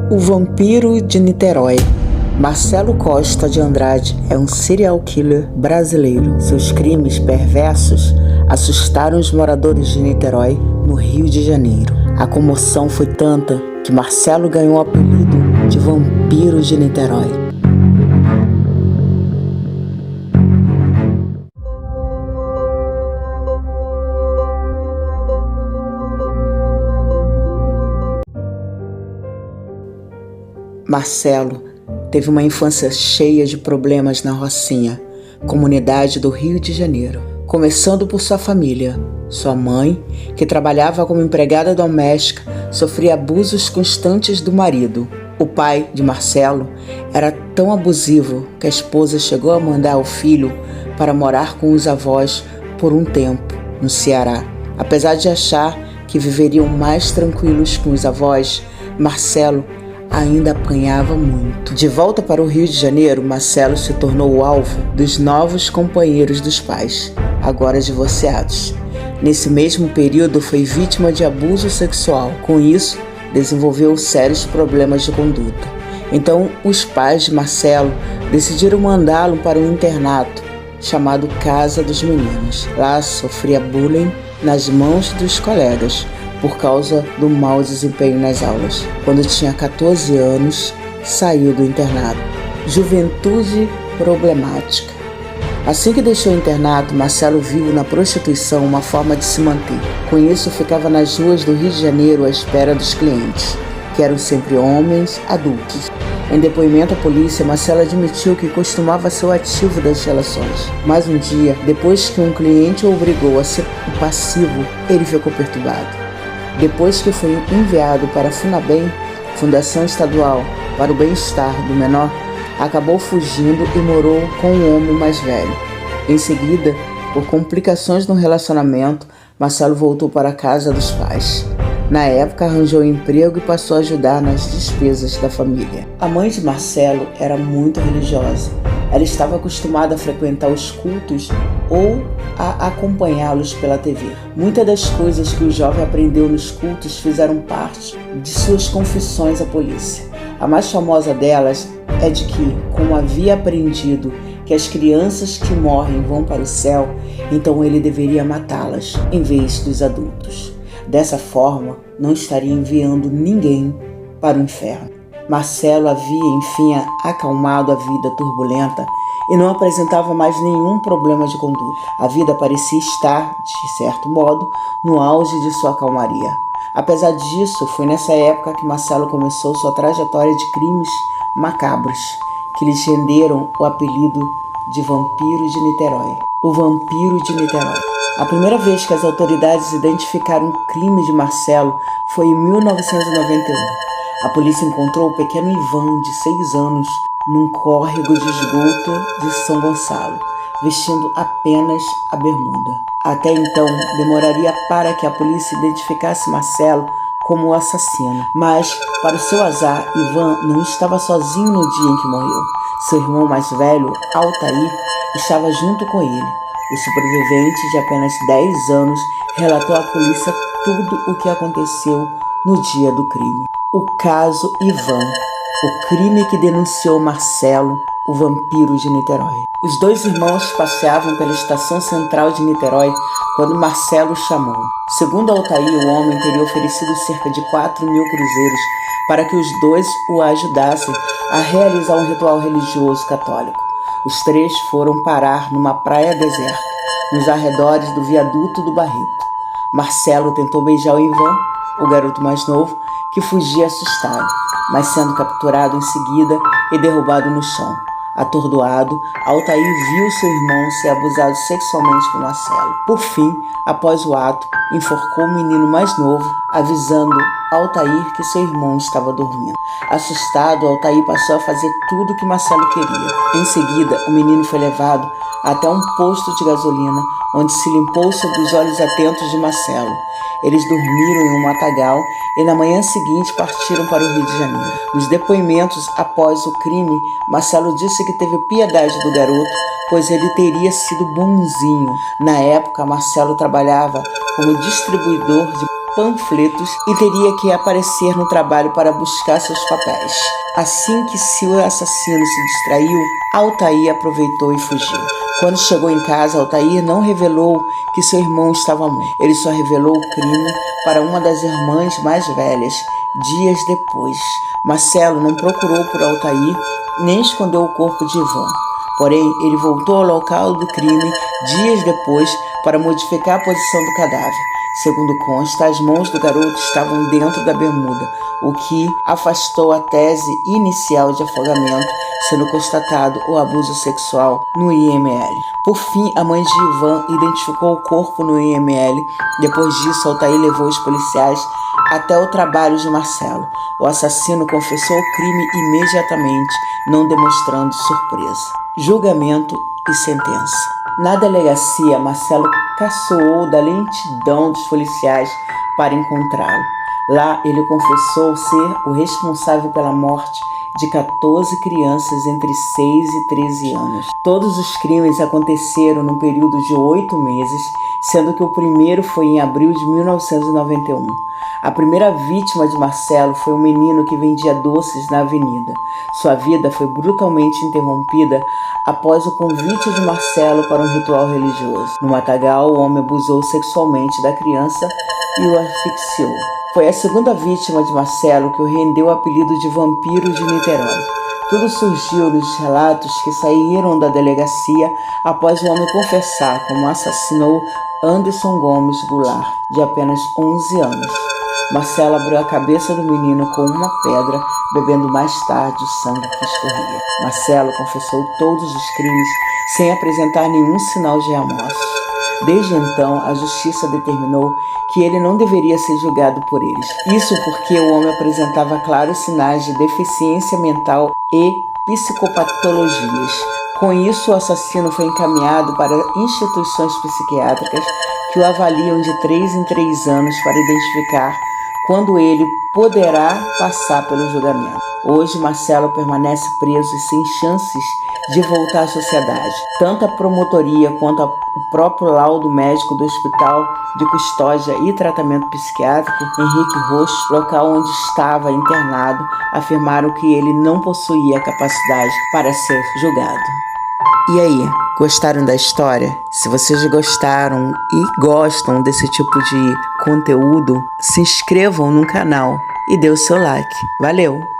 O Vampiro de Niterói. Marcelo Costa de Andrade é um serial killer brasileiro. Seus crimes perversos assustaram os moradores de Niterói, no Rio de Janeiro. A comoção foi tanta que Marcelo ganhou o apelido de Vampiro de Niterói. Marcelo teve uma infância cheia de problemas na Rocinha, comunidade do Rio de Janeiro. Começando por sua família. Sua mãe, que trabalhava como empregada doméstica, sofria abusos constantes do marido. O pai de Marcelo era tão abusivo que a esposa chegou a mandar o filho para morar com os avós por um tempo, no Ceará. Apesar de achar que viveriam mais tranquilos com os avós, Marcelo ainda apanhava muito. De volta para o Rio de Janeiro, Marcelo se tornou o alvo dos novos companheiros dos pais, agora divorciados. Nesse mesmo período, foi vítima de abuso sexual. Com isso, desenvolveu sérios problemas de conduta. Então, os pais de Marcelo decidiram mandá-lo para um internato chamado Casa dos Meninos. Lá sofria bullying nas mãos dos colegas por causa do mau desempenho nas aulas. Quando tinha 14 anos, saiu do internato. Juventude problemática. Assim que deixou o internato, Marcelo viu na prostituição uma forma de se manter. Com isso, ficava nas ruas do Rio de Janeiro à espera dos clientes, que eram sempre homens adultos. Em depoimento à polícia, Marcelo admitiu que costumava ser o ativo das relações. Mas um dia, depois que um cliente o obrigou a ser o passivo, ele ficou perturbado. Depois que foi enviado para a FUNABEM, Fundação Estadual para o Bem-Estar do Menor, acabou fugindo e morou com um homem mais velho. Em seguida, por complicações no relacionamento, Marcelo voltou para a casa dos pais. Na época, arranjou um emprego e passou a ajudar nas despesas da família. A mãe de Marcelo era muito religiosa. Ela estava acostumada a frequentar os cultos ou a acompanhá-los pela TV. Muitas das coisas que o jovem aprendeu nos cultos fizeram parte de suas confissões à polícia. A mais famosa delas é de que, como havia aprendido que as crianças que morrem vão para o céu, então ele deveria matá-las em vez dos adultos. Dessa forma, não estaria enviando ninguém para o inferno. Marcelo havia, enfim, acalmado a vida turbulenta e não apresentava mais nenhum problema de conduta. A vida parecia estar, de certo modo, no auge de sua calmaria. Apesar disso, foi nessa época que Marcelo começou sua trajetória de crimes macabros, que lhes renderam o apelido de Vampiro de Niterói. O Vampiro de Niterói. A primeira vez que as autoridades identificaram o crime de Marcelo foi em 1991. A polícia encontrou o pequeno Ivan, de 6 anos, num córrego de esgoto de São Gonçalo, vestindo apenas a bermuda. Até então, demoraria para que a polícia identificasse Marcelo como o assassino. Mas, para o seu azar, Ivan não estava sozinho no dia em que morreu. Seu irmão mais velho, Altair, estava junto com ele. O sobrevivente, de apenas 10 anos, relatou à polícia tudo o que aconteceu no dia do crime. O caso Ivan, o crime que denunciou Marcelo, o Vampiro de Niterói. Os dois irmãos passeavam pela estação central de Niterói quando Marcelo o chamou. Segundo Altair, o homem teria oferecido cerca de 4.000 cruzeiros para que os dois o ajudassem a realizar um ritual religioso católico. Os três foram parar numa praia deserta, nos arredores do viaduto do Barreto. Marcelo tentou beijar o Ivan, o garoto mais novo, que fugia assustado, mas sendo capturado em seguida e derrubado no chão. Atordoado, Altair viu seu irmão ser abusado sexualmente por Marcelo. Por fim, após o ato, enforcou o menino mais novo, avisando Altair que seu irmão estava dormindo. Assustado, Altair passou a fazer tudo o que Marcelo queria. Em seguida, o menino foi levado até um posto de gasolina, onde se limpou sob os olhos atentos de Marcelo. Eles dormiram em um matagal e na manhã seguinte partiram para o Rio de Janeiro. Nos depoimentos após o crime, Marcelo disse que teve piedade do garoto, pois ele teria sido bonzinho. Na época, Marcelo trabalhava como distribuidor de panfletos e teria que aparecer no trabalho para buscar seus papéis. Assim que seu assassino se distraiu, Altair aproveitou e fugiu. Quando chegou em casa, Altair não revelou que seu irmão estava morto. Ele só revelou o crime para uma das irmãs mais velhas, dias depois. Marcelo não procurou por Altair, nem escondeu o corpo de Ivan. Porém, ele voltou ao local do crime dias depois para modificar a posição do cadáver. Segundo consta, as mãos do garoto estavam dentro da bermuda, o que afastou a tese inicial de afogamento, sendo constatado o abuso sexual no IML. Por fim, a mãe de Ivan identificou o corpo no IML. Depois disso, Altair levou os policiais até o trabalho de Marcelo. O assassino confessou o crime imediatamente, não demonstrando surpresa. Julgamento e sentença. Na delegacia, Marcelo caçoou da lentidão dos policiais para encontrá-lo. Lá, ele confessou ser o responsável pela morte de 14 crianças entre 6 e 13 anos. Todos os crimes aconteceram num período de 8 meses, sendo que o primeiro foi em abril de 1991. A primeira vítima de Marcelo foi um menino que vendia doces na avenida. Sua vida foi brutalmente interrompida após o convite de Marcelo para um ritual religioso. No matagal, o homem abusou sexualmente da criança e o asfixiou. Foi a segunda vítima de Marcelo que o rendeu o apelido de Vampiro de Niterói. Tudo surgiu nos relatos que saíram da delegacia após o homem confessar como assassinou Anderson Gomes Goulart, de apenas 11 anos. Marcelo abriu a cabeça do menino com uma pedra, bebendo mais tarde o sangue que escorria. Marcelo confessou todos os crimes sem apresentar nenhum sinal de remorso. Desde então, a justiça determinou que ele não deveria ser julgado por eles. Isso porque o homem apresentava claros sinais de deficiência mental e psicopatologias. Com isso, o assassino foi encaminhado para instituições psiquiátricas que o avaliam de 3 em 3 anos para identificar quando ele poderá passar pelo julgamento. Hoje, Marcelo permanece preso e sem chances de voltar à sociedade. Tanto a promotoria quanto o próprio laudo médico do Hospital de Custódia e Tratamento Psiquiátrico Henrique Roxo, local onde estava internado, afirmaram que ele não possuía capacidade para ser julgado. E aí, gostaram da história? Se vocês gostaram e gostam desse tipo de conteúdo, se inscrevam no canal e dê o seu like. Valeu!